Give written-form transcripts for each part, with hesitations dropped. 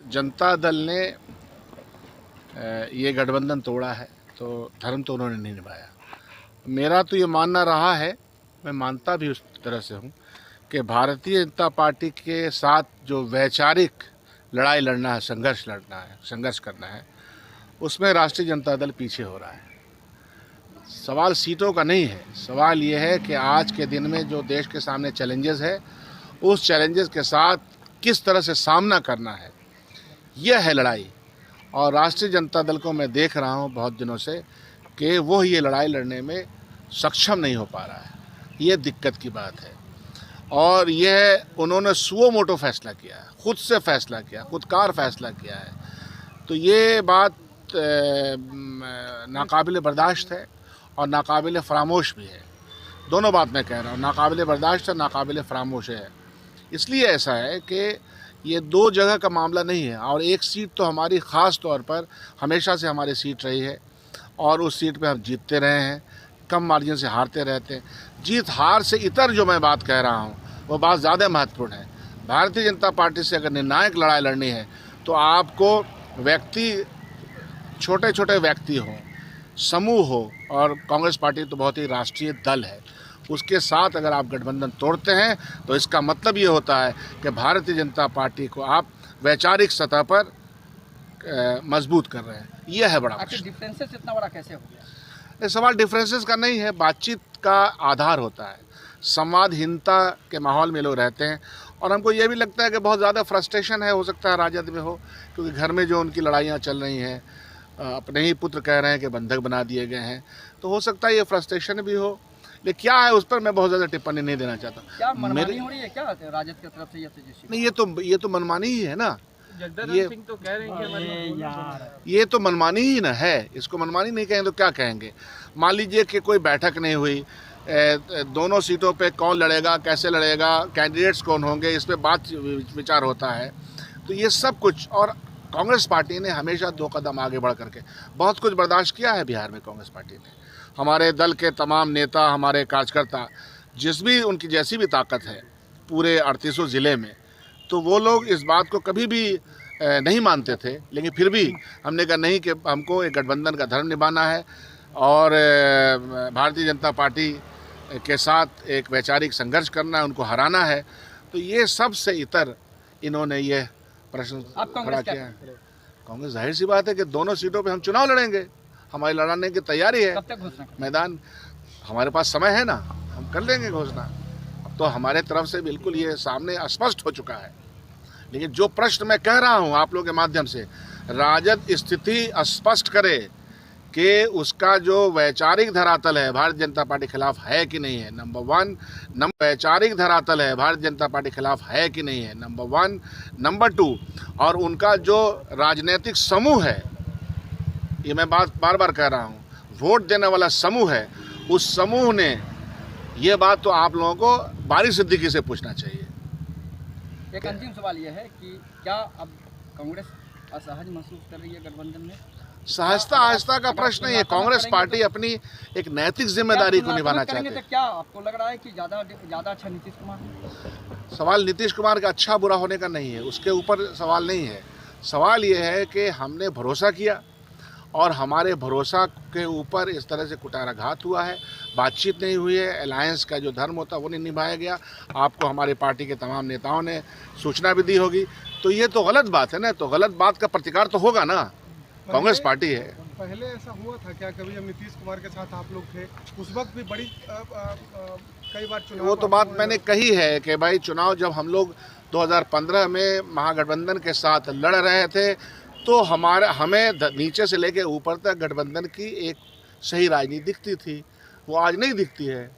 जनता दल ने ये गठबंधन तोड़ा है तो धर्म तो उन्होंने नहीं निभाया। मेरा तो ये मानना रहा है, मैं मानता भी उस तरह से हूँ कि भारतीय जनता पार्टी के साथ जो वैचारिक लड़ाई लड़ना है, संघर्ष करना है, उसमें राष्ट्रीय जनता दल पीछे हो रहा है। सवाल सीटों का नहीं है, सवाल ये है कि आज के दिन में जो देश के सामने चैलेंजेस है, उस चैलेंजेस के साथ किस तरह से सामना करना है, यह है लड़ाई। और राष्ट्रीय जनता दल को मैं देख रहा हूँ बहुत दिनों से कि वो ये लड़ाई लड़ने में सक्षम नहीं हो पा रहा है। ये दिक्कत की बात है। और यह उन्होंने सुओ मोटो फैसला किया है, खुद से फैसला किया, खुदकार फैसला किया है। तो ये बात नाकाबिले बर्दाश्त है और नाकाबिले फरामोश भी है। दोनों बात मैं कह रहा हूँ, नाकाबिले बर्दाश्त और नाकाबिले फरामोश है। इसलिए ऐसा है कि ये दो जगह का मामला नहीं है। और एक सीट तो हमारी ख़ास तौर पर हमेशा से हमारी सीट रही है और उस सीट पे हम जीतते रहे हैं, कम मार्जिन से हारते रहते हैं। जीत हार से इतर जो मैं बात कह रहा हूँ वो बात ज़्यादा महत्वपूर्ण है। भारतीय जनता पार्टी से अगर निर्णायक लड़ाई लड़नी है तो आपको छोटे छोटे व्यक्ति हों, समूह हो, और कांग्रेस पार्टी तो बहुत ही राष्ट्रीय दल है, उसके साथ अगर आप गठबंधन तोड़ते हैं तो इसका मतलब ये होता है कि भारतीय जनता पार्टी को आप वैचारिक सतह पर मजबूत कर रहे हैं। यह है बड़ा प्रश्न। डिफरेंसेस इतना बड़ा कैसे हो गया? ये सवाल डिफरेंसेस का नहीं है, बातचीत का आधार होता है। संवादहीनता के माहौल में लोग रहते हैं और हमको ये भी लगता है कि बहुत ज़्यादा फ्रस्ट्रेशन है, हो सकता है राजद में हो, क्योंकि घर में जो उनकी लड़ाइयाँ चल रही हैं, अपने ही पुत्र कह रहे हैं कि बंधक बना दिए गए हैं, तो हो सकता है ये फ्रस्ट्रेशन भी हो। लेकिन क्या है उस पर मैं बहुत ज़्यादा टिप्पणी नहीं देना चाहता। क्या मनमानी हो रही है क्या राजद की तरफ से? नहीं, ये तो मनमानी ही है ना। सिंह तो कह रहे हैं ये तो मनमानी ही ना है, इसको मनमानी नहीं कहेंगे तो क्या कहेंगे। मान लीजिए कि कोई बैठक नहीं हुई, दोनों सीटों पे कौन लड़ेगा, कैसे लड़ेगा, कैंडिडेट्स कौन होंगे, इस पे बात विचार होता है। तो ये सब कुछ, और कांग्रेस पार्टी ने हमेशा 2 कदम आगे बढ़ करके बहुत कुछ बर्दाश्त किया है बिहार में। कांग्रेस पार्टी ने, हमारे दल के तमाम नेता, हमारे कार्यकर्ता, जिस भी उनकी जैसी भी ताकत है पूरे 38 ज़िले में, तो वो लोग इस बात को कभी भी नहीं मानते थे। लेकिन फिर भी हमने कहा नहीं कि हमको एक गठबंधन का धर्म निभाना है और भारतीय जनता पार्टी के साथ एक वैचारिक संघर्ष करना है, उनको हराना है। तो ये सब से इतर इन्होंने ये प्रश्न खड़ा किया है। कांग्रेस जाहिर सी बात है कि दोनों सीटों पे हम चुनाव लड़ेंगे, हमारी लड़ाने की तैयारी है। कब तक घोषणा? मैदान हमारे पास समय है ना, हम कर लेंगे घोषणा। अब तो हमारे तरफ से बिल्कुल ये सामने स्पष्ट हो चुका है। लेकिन जो प्रश्न मैं कह रहा हूँ आप लोगों के माध्यम से, राजद स्थिति स्पष्ट करे कि उसका जो वैचारिक धरातल है भारतीय जनता पार्टी खिलाफ है कि नहीं है, नंबर 1। वैचारिक धरातल है भारतीय जनता पार्टी खिलाफ है कि नहीं है, नंबर 1। नंबर 2, और उनका जो राजनीतिक समूह है, ये मैं बार बार कह रहा हूँ, वोट देने वाला समूह है, उस समूह ने ये बात तो आप लोगों को बारी सिद्दीकी से पूछना चाहिए। एक अंतिम सवाल यह है कि क्या अब कांग्रेस असहज महसूस कर रही है गठबंधन में? सहजता का प्रश्न नहीं है। कांग्रेस पार्टी अपनी एक नैतिक जिम्मेदारी को निभाना चाहती है। क्या आपको लग रहा है कि ज़्यादा अच्छा नीतीश कुमार? सवाल नीतीश कुमार का अच्छा बुरा होने का नहीं है, उसके ऊपर सवाल नहीं है। सवाल ये है कि हमने भरोसा किया और हमारे भरोसा के ऊपर इस तरह से कुठाराघात हुआ है, बातचीत नहीं हुई है, अलायंस का जो धर्म होता है वो नहीं निभाया गया। आपको हमारे पार्टी के तमाम नेताओं ने सूचना भी दी होगी। तो ये तो गलत बात है ना, तो गलत बात का प्रतिकार तो होगा ना। कांग्रेस पार्टी है। पहले ऐसा हुआ था क्या कभी जब नीतीश कुमार के साथ आप लोग थे, उस वक्त भी बड़ी कई बार चुनाव? वो तो बात मैंने कही है कि भाई चुनाव जब हम लोग 2015 में महागठबंधन के साथ लड़ रहे थे तो हमें नीचे से लेके ऊपर तक गठबंधन की एक सही राजनीति दिखती थी, वो आज नहीं दिखती है।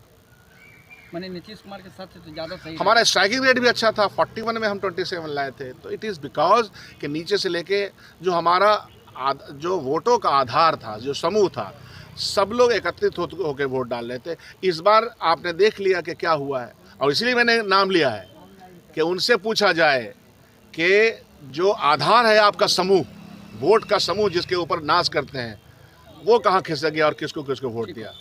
मैंने नीतीश कुमार के साथ तो ज़्यादा सही, हमारा स्ट्राइकिंग रेट भी अच्छा था, 41 में हम 27 लाए थे। तो इट इज़ बिकॉज कि नीचे से लेके जो हमारा जो वोटों का आधार था, जो समूह था, सब लोग एकत्रित होकर वोट डाल रहे थे। इस बार आपने देख लिया कि क्या हुआ है, और इसलिए मैंने नाम लिया है कि उनसे पूछा जाए कि जो आधार है आपका समूह, वोट का समूह जिसके ऊपर नाज करते हैं, वो कहाँ खिसक गया और किसको किसको वोट दिया।